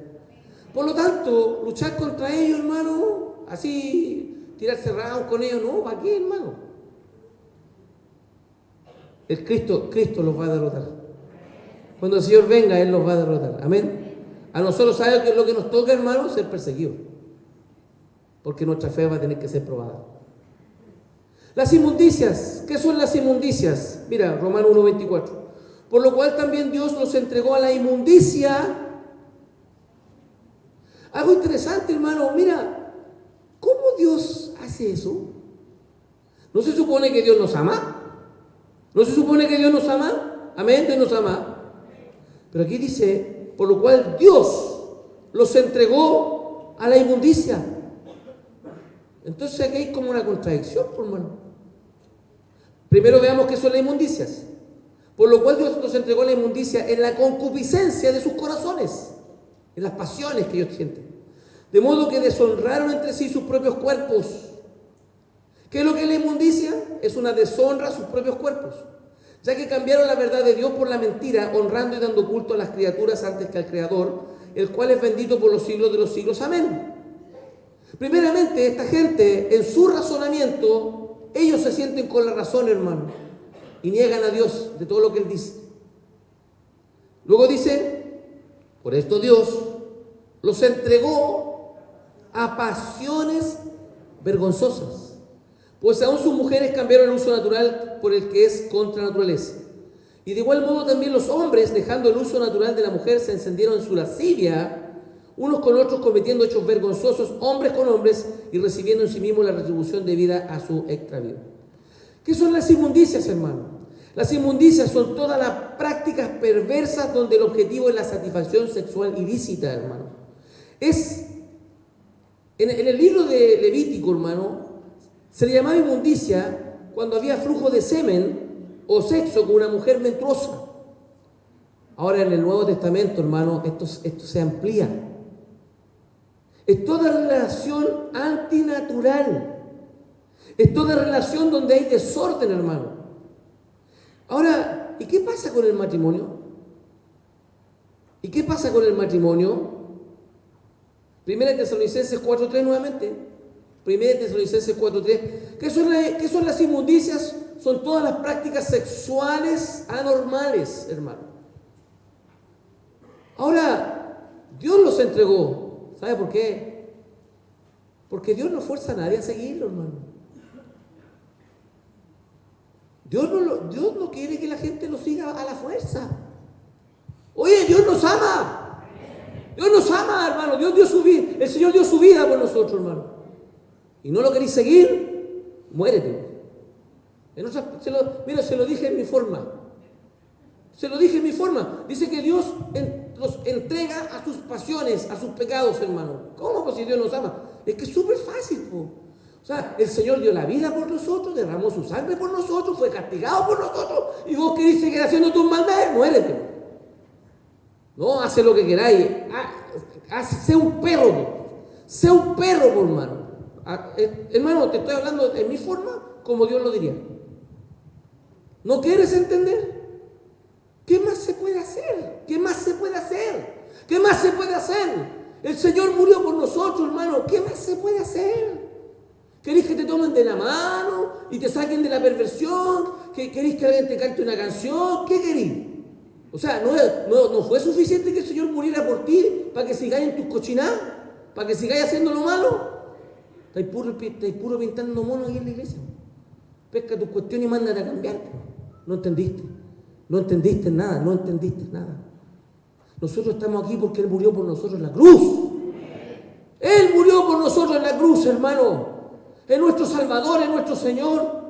Por lo tanto, luchar contra ellos, hermano, así, tirarse round con ellos, no, ¿para qué, hermano? El Cristo los va a derrotar. Cuando el Señor venga, Él los va a derrotar. Amén. A nosotros, ¿sabe qué es lo que nos toca, hermano? Ser perseguidos. Porque nuestra fe va a tener que ser probada. Las inmundicias. ¿Qué son las inmundicias? Mira, Romanos 1:24. Por lo cual también Dios los entregó a la inmundicia. Algo interesante, hermano. Mira, ¿cómo Dios hace eso? ¿No se supone que Dios nos ama? ¿No se supone que Dios nos ama? Amén, Dios nos ama. Pero aquí dice, por lo cual Dios los entregó a la inmundicia. Entonces aquí hay como una contradicción, por hermano. Primero veamos qué son las inmundicias. Por lo cual Dios los entregó a la inmundicia en la concupiscencia de sus corazones, en las pasiones que ellos sienten. De modo que deshonraron entre sí sus propios cuerpos. ¿Qué es lo que es la inmundicia? Es una deshonra a sus propios cuerpos, ya que cambiaron la verdad de Dios por la mentira, honrando y dando culto a las criaturas antes que al Creador, el cual es bendito por los siglos de los siglos. Amén. Primeramente, esta gente, en su razonamiento, ellos se sienten con la razón, hermano, y niegan a Dios de todo lo que Él dice. Luego dice, por esto Dios los entregó a pasiones vergonzosas, pues aún sus mujeres cambiaron el uso natural por el que es contra naturaleza. Y de igual modo también los hombres, dejando el uso natural de la mujer, se encendieron en su lascivia, unos con otros cometiendo hechos vergonzosos, hombres con hombres, y recibiendo en sí mismos la retribución debida a su extravío. ¿Qué son las inmundicias, hermano? Las inmundicias son todas las prácticas perversas donde el objetivo es la satisfacción sexual ilícita, hermano. En el libro de Levítico, hermano, se le llamaba inmundicia cuando había flujo de semen o sexo con una mujer menstruosa. Ahora en el Nuevo Testamento, hermano, esto se amplía. Es toda relación antinatural. Es toda relación donde hay desorden, hermano. Ahora, ¿y qué pasa con el matrimonio? ¿Y qué pasa con el matrimonio? Primera Tesalonicenses 4:3 nuevamente. Primera Tesalonicenses 4:3. ¿Qué son las inmundicias? Son todas las prácticas sexuales anormales, hermano. Ahora, Dios los entregó. ¿Sabe por qué? Porque Dios no fuerza a nadie a seguirlo, hermano. Dios no quiere que la gente lo siga a la fuerza. Oye, Dios nos ama. Dios nos ama, hermano. Dios dio su vida. El Señor dio su vida por nosotros, hermano. Y no lo queréis seguir, muérete. Mira, se lo dije en mi forma. Se lo dije en mi forma. Dice que Dios los entrega a sus pasiones, a sus pecados, hermano. ¿Cómo? Pues si Dios nos ama. Es que es súper fácil, po. O sea, el Señor dio la vida por nosotros, derramó su sangre por nosotros, fue castigado por nosotros, y vos querés seguir haciendo tus maldades, muérete. No, hace lo que queráis. Sé un perro, sé un perro, por hermano. Hermano, te estoy hablando de mi forma, como Dios lo diría. ¿No quieres entender? ¿Qué más se puede hacer? ¿Qué más se puede hacer? ¿Qué más se puede hacer? El Señor murió por nosotros, hermano. ¿Qué más se puede hacer? ¿Queréis que te tomen de la mano y te saquen de la perversión? ¿Queréis que alguien te cante una canción? ¿Qué queréis? O sea, ¿no fue suficiente que el Señor muriera por ti para que sigáis en tus cochinadas? ¿Para que sigáis haciendo lo malo? Estáis puro pintando monos ahí en la iglesia. Pesca tus cuestiones y mándate a cambiar. No entendiste. No entendiste nada. No entendiste nada. Nosotros estamos aquí porque Él murió por nosotros en la cruz. Él murió por nosotros en la cruz, hermano. Es nuestro Salvador, es nuestro Señor.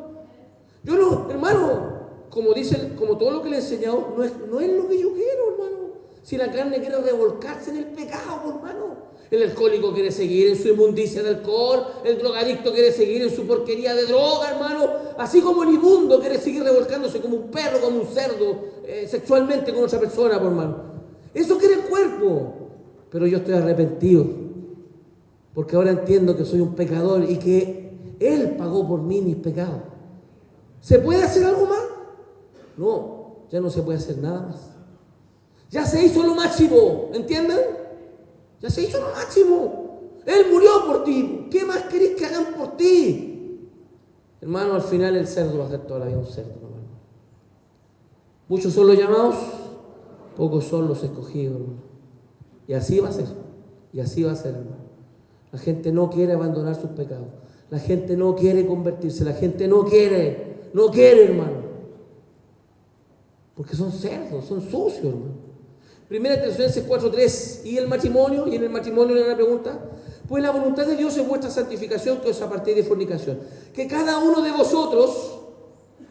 Yo no, hermano, como todo lo que le he enseñado, no es lo que yo quiero, hermano. Si la carne quiere revolcarse en el pecado, hermano. El alcohólico quiere seguir en su inmundicia de alcohol, el drogadicto quiere seguir en su porquería de droga, hermano. Así como el inmundo quiere seguir revolcándose como un perro, como un cerdo, sexualmente con otra persona, hermano. Eso quiere el cuerpo. Pero yo estoy arrepentido. Porque ahora entiendo que soy un pecador y que Él pagó por mí mis pecados. ¿Se puede hacer algo más? No, ya no se puede hacer nada más. Ya se hizo lo máximo, ¿entienden? Ya se hizo lo máximo. Él murió por ti. ¿Qué más querés que hagan por ti? Hermano, al final el cerdo va a ser toda la vida un cerdo, hermano. Muchos son los llamados, pocos son los escogidos, hermano. Y así va a ser. Y así va a ser, hermano. La gente no quiere abandonar sus pecados. La gente no quiere convertirse. La gente no quiere, hermano. Porque son cerdos, son sucios, hermano. Primera Tesalonicenses 4:3. ¿Y el matrimonio? Y en el matrimonio le da la pregunta. Pues la voluntad de Dios es vuestra santificación, que os apartéis de fornicación. Que cada uno de vosotros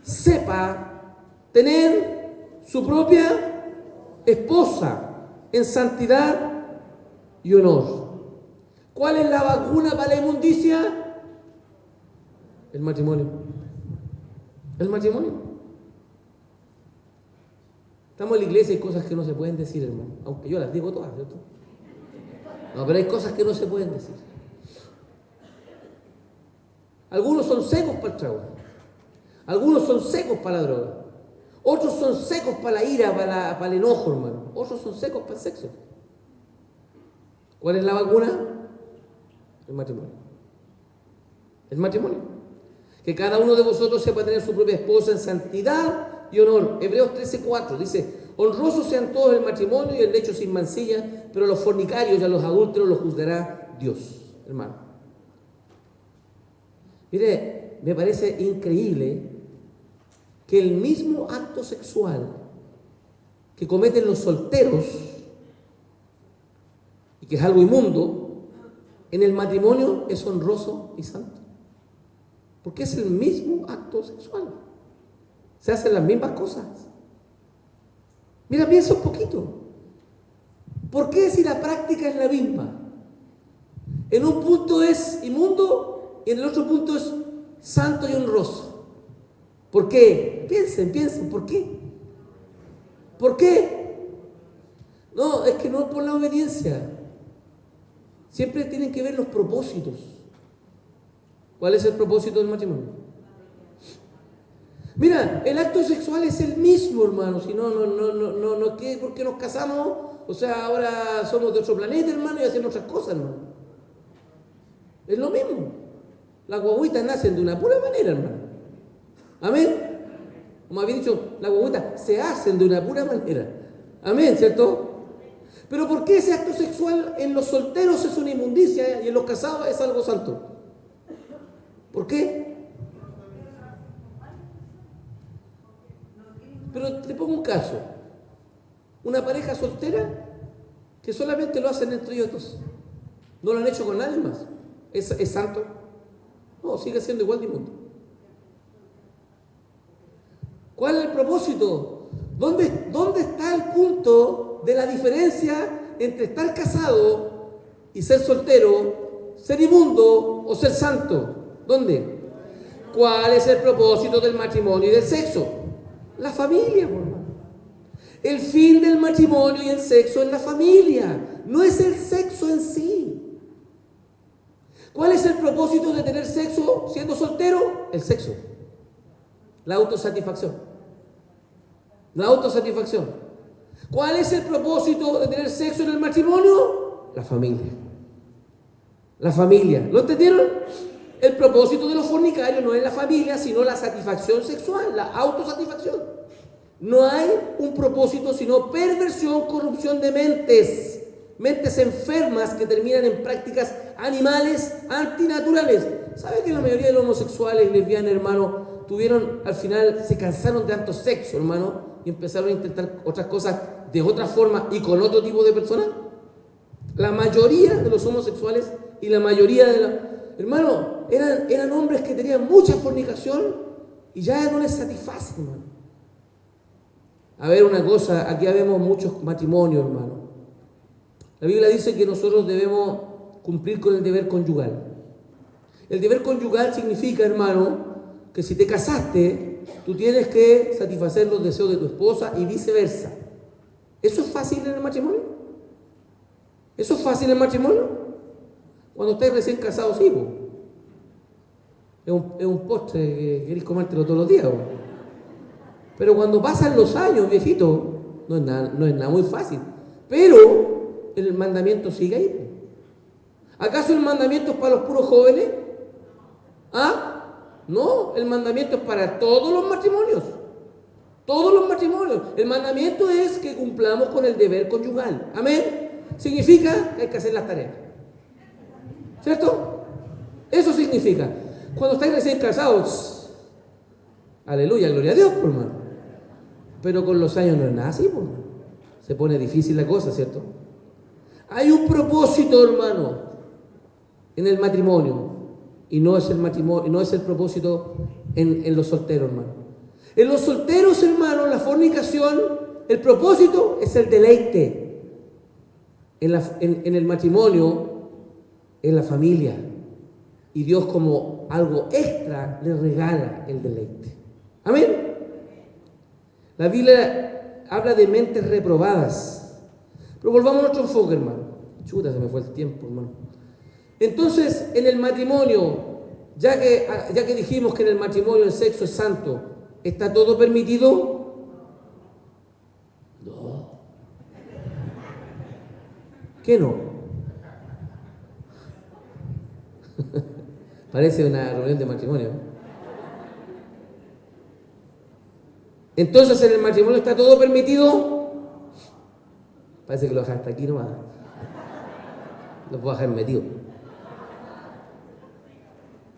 sepa tener su propia esposa en santidad y honor. ¿Cuál es la vacuna para la inmundicia? El matrimonio. El matrimonio. Estamos en la iglesia y hay cosas que no se pueden decir, hermano. Aunque yo las digo todas, ¿cierto? No, pero hay cosas que no se pueden decir. Algunos son secos para el trago. Algunos son secos para la droga. Otros son secos para la ira, para el enojo, hermano. Otros son secos para el sexo. ¿Cuál es la vacuna? El matrimonio. El matrimonio. Que cada uno de vosotros sepa tener su propia esposa en santidad y honor. Hebreos 13:4 dice: honrosos sean todos el matrimonio y el lecho sin mancilla, pero a los fornicarios y a los adúlteros los juzgará Dios, hermano. Mire, me parece increíble que el mismo acto sexual que cometen los solteros, y que es algo inmundo, en el matrimonio es honroso y santo. Porque es el mismo acto sexual. Se hacen las mismas cosas. Mira, piensa un poquito. ¿Por qué si la práctica es la misma? En un punto es inmundo y en el otro punto es santo y honroso. ¿Por qué? Piensen, ¿por qué? ¿Por qué? No, es que no es por la obediencia. Siempre tienen que ver los propósitos. ¿Cuál es el propósito del matrimonio? Mira, el acto sexual es el mismo, hermano. Si no, ¿por qué nos casamos? O sea, ahora somos de otro planeta, hermano, y hacemos otras cosas, hermano. Es lo mismo. Las guaguitas nacen de una pura manera, hermano. Amén. Como había dicho, las guaguitas se hacen de una pura manera. Amén, ¿cierto? Pero ¿por qué ese acto sexual en los solteros es una inmundicia y en los casados es algo santo? ¿Por qué? Pero te pongo un caso. Una pareja soltera que solamente lo hacen entre ellos dos. No lo han hecho con nadie más. ¿Es santo? No, sigue siendo igual de inmundo. ¿Cuál es el propósito? ¿Dónde está el punto de la diferencia entre estar casado y ser soltero, ser inmundo o ser santo? ¿Dónde? ¿Cuál es el propósito del matrimonio y del sexo? La familia, por hermano. El fin del matrimonio y el sexo es la familia, no es el sexo en sí. ¿Cuál es el propósito de tener sexo siendo soltero? El sexo. La autosatisfacción. La autosatisfacción. ¿Cuál es el propósito de tener sexo en el matrimonio? La familia. La familia. ¿Lo entendieron? El propósito de los fornicarios no es la familia, sino la satisfacción sexual, la autosatisfacción. No hay un propósito sino perversión, corrupción de mentes. Mentes enfermas que terminan en prácticas animales antinaturales. ¿Sabe que la mayoría de los homosexuales y lesbianas, hermano, al final se cansaron de tanto sexo, hermano, y empezaron a intentar otras cosas de otra forma y con otro tipo de personas? La mayoría de los homosexuales y la mayoría de los... Hermano, eran hombres que tenían mucha fornicación y ya no les satisface, hermano. A ver una cosa, aquí vemos muchos matrimonios, hermano. La Biblia dice que nosotros debemos cumplir con el deber conyugal. El deber conyugal significa, hermano, que si te casaste, tú tienes que satisfacer los deseos de tu esposa y viceversa. ¿Eso es fácil en el matrimonio? ¿Eso es fácil en el matrimonio? Cuando estáis recién casados, sí, po. Es un postre que queréis comértelo todos los días, po. Pero cuando pasan los años, viejito, no es nada muy fácil. Pero el mandamiento sigue ahí, po. ¿Acaso el mandamiento es para los puros jóvenes? ¿Ah? No, el mandamiento es para todos los matrimonios. Todos los matrimonios. El mandamiento es que cumplamos con el deber conyugal. Amén. Significa que hay que hacer las tareas. ¿Cierto? Eso significa. Cuando estáis recién casados, aleluya, gloria a Dios, por hermano. Pero con los años no es nada así, por hermano. Se pone difícil la cosa, ¿cierto? Hay un propósito, hermano, en el matrimonio. Y no es el matrimonio, no es el propósito en los solteros, hermano. En los solteros, hermano, la fornicación, el propósito es el deleite. En el matrimonio, en la familia. Y Dios, como algo extra, le regala el deleite. Amén. La Biblia habla de mentes reprobadas. Pero volvamos a nuestro enfoque, hermano. Chuta, se me fue el tiempo, hermano. Entonces, en el matrimonio, ya que dijimos que en el matrimonio el sexo es santo, ¿está todo permitido? No. ¿Qué no? Parece una reunión de matrimonio. Entonces, en el matrimonio está todo permitido. Parece que lo dejan hasta aquí nomás. Lo puedo dejar metido.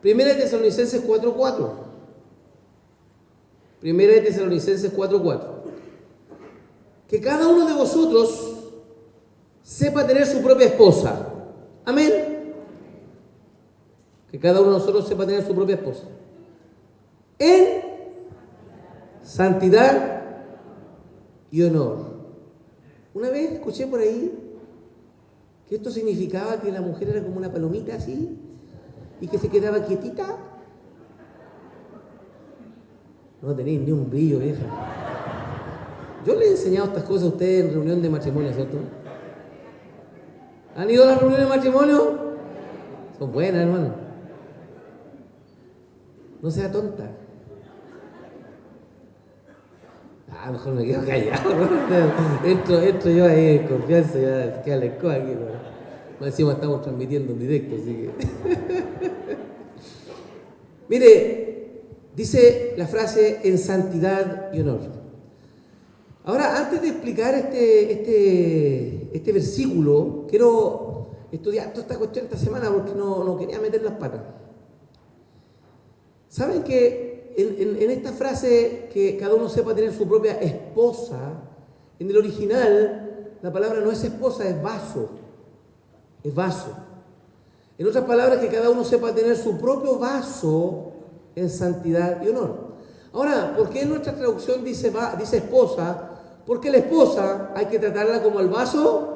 Primera de Tesalonicenses 4:4. Primera de Tesalonicenses 4:4. Que cada uno de vosotros sepa tener su propia esposa. Amén. Que cada uno de nosotros sepa tener su propia esposa. En santidad y honor. Una vez escuché por ahí que esto significaba que la mujer era como una palomita así y que se quedaba quietita. No tenéis ni un brillo, vieja. Yo le he enseñado estas cosas a ustedes en reunión de matrimonio, ¿cierto? ¿Han ido a las reuniones de matrimonio? Son buenas, hermano. No sea tonta. Mejor me quedo callado, ¿no? Entro yo ahí en confianza, ya queda la escoba aquí, ¿no? Más encima estamos transmitiendo en directo, así que... Mire, dice la frase en santidad y honor. Ahora, antes de explicar este versículo, quiero estudiar toda esta cuestión esta semana porque no quería meter las patas. ¿Saben que en esta frase que cada uno sepa tener su propia esposa, en el original la palabra no es esposa, es vaso? Es vaso. En otras palabras, que cada uno sepa tener su propio vaso en santidad y honor. Ahora, ¿por qué en nuestra traducción dice esposa? Porque la esposa hay que tratarla como el vaso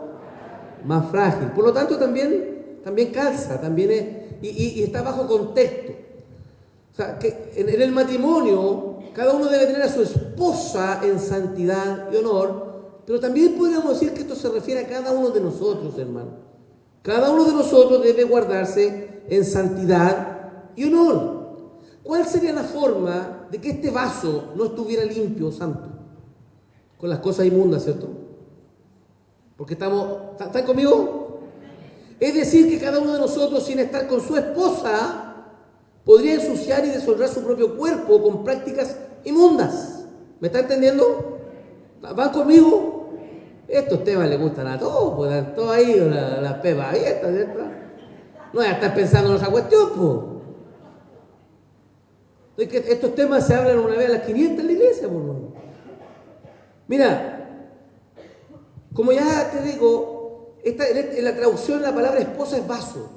más frágil. Por lo tanto, también calza, también es, y está bajo contexto. O sea, que en el matrimonio cada uno debe tener a su esposa en santidad y honor, pero también podríamos decir que esto se refiere a cada uno de nosotros, hermano. Cada uno de nosotros debe guardarse en santidad y honor. ¿Cuál sería la forma de que este vaso no estuviera limpio, santo? Con las cosas inmundas, ¿cierto? Porque ¿están conmigo? Es decir, que cada uno de nosotros, sin estar con su esposa, podría ensuciar y deshonrar su propio cuerpo con prácticas inmundas. ¿Me está entendiendo? ¿Van conmigo? Estos temas les gustan a todos, pues están todos ahí, la pepa abierta, ¿cierto? No voy a estar pensando en esa cuestión, pues. Es que estos temas se hablan una vez a las 500 en la iglesia, por lo menos. Mira, como ya te digo, en la traducción la palabra esposa es vaso.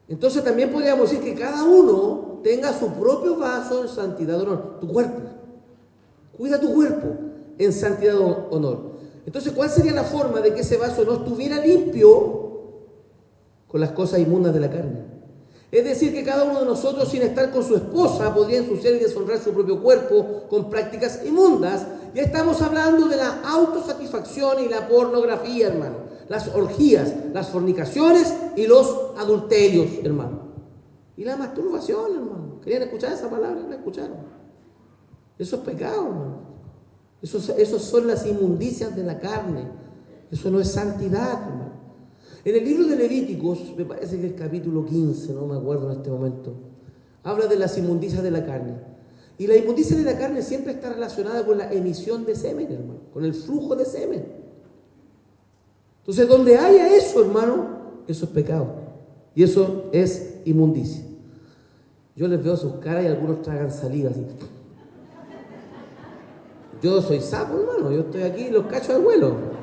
Entonces también podríamos decir que cada uno tenga su propio vaso en santidad y honor. Tu cuerpo. Cuida tu cuerpo en santidad y honor. Entonces, ¿cuál sería la forma de que ese vaso no estuviera limpio con las cosas inmundas de la carne? Es decir, que cada uno de nosotros, sin estar con su esposa, podría ensuciar y deshonrar su propio cuerpo con prácticas inmundas. Ya estamos hablando de la autosatisfacción y la pornografía, hermano. Las orgías, las fornicaciones y los adulterios, hermano. Y la masturbación, hermano. ¿Querían escuchar esa palabra? ¿La escucharon? Eso es pecado, hermano. Eso son las inmundicias de la carne. Eso no es santidad, hermano. En el libro de Levíticos, me parece que el capítulo 15, no me acuerdo en este momento, habla de las inmundicias de la carne. Y la inmundicia de la carne siempre está relacionada con la emisión de semen, hermano, con el flujo de semen. Entonces, donde haya eso, hermano, eso es pecado. Y eso es inmundicia. Yo les veo sus caras y algunos tragan saliva así. Yo soy sapo, hermano, yo estoy aquí, los cacho al vuelo.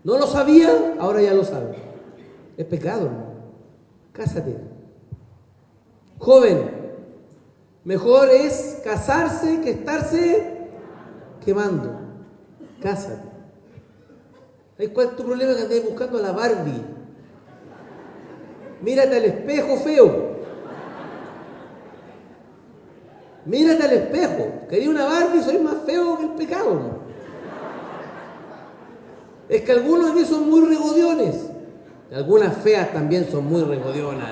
No lo sabía, ahora ya lo sabe. Es pecado, hermano. Cásate. Joven, mejor es casarse que estarse quemando. Cásate. ¿Cuál es tu problema? Que andes buscando a la Barbie. Mírate al espejo, feo. Mírate al espejo. Quería una Barbie, soy más feo que el pecado, ¿no? Es que algunos de ellos son muy regodiones. Algunas feas también son muy regodionas.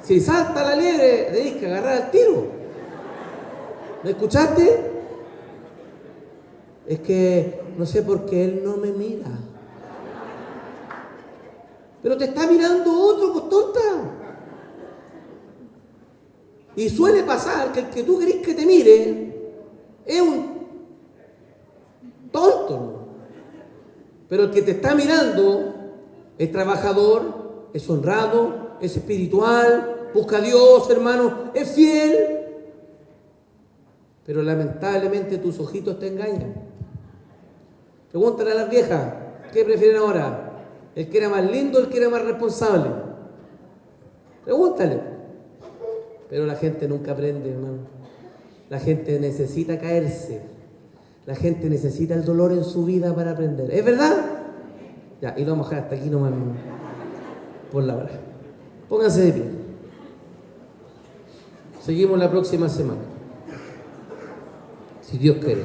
Si salta la liebre, tenés que agarrar al tiro. ¿Me escuchaste? Es que no sé por qué él no me mira. Pero te está mirando otro, pues tonta. Y suele pasar que el que tú querés que te mire es un tonto, ¿no? Pero el que te está mirando es trabajador, es honrado, es espiritual, busca a Dios, hermano, es fiel. Pero lamentablemente tus ojitos te engañan. Pregúntale a las viejas, ¿qué prefieren ahora? ¿El que era más lindo o el que era más responsable? Pregúntale. Pero la gente nunca aprende, hermano. La gente necesita caerse. La gente necesita el dolor en su vida para aprender. ¿Es verdad? Ya, y lo vamos a dejar hasta aquí nomás, por la hora. Pónganse de pie. Seguimos la próxima semana, si Dios quiere.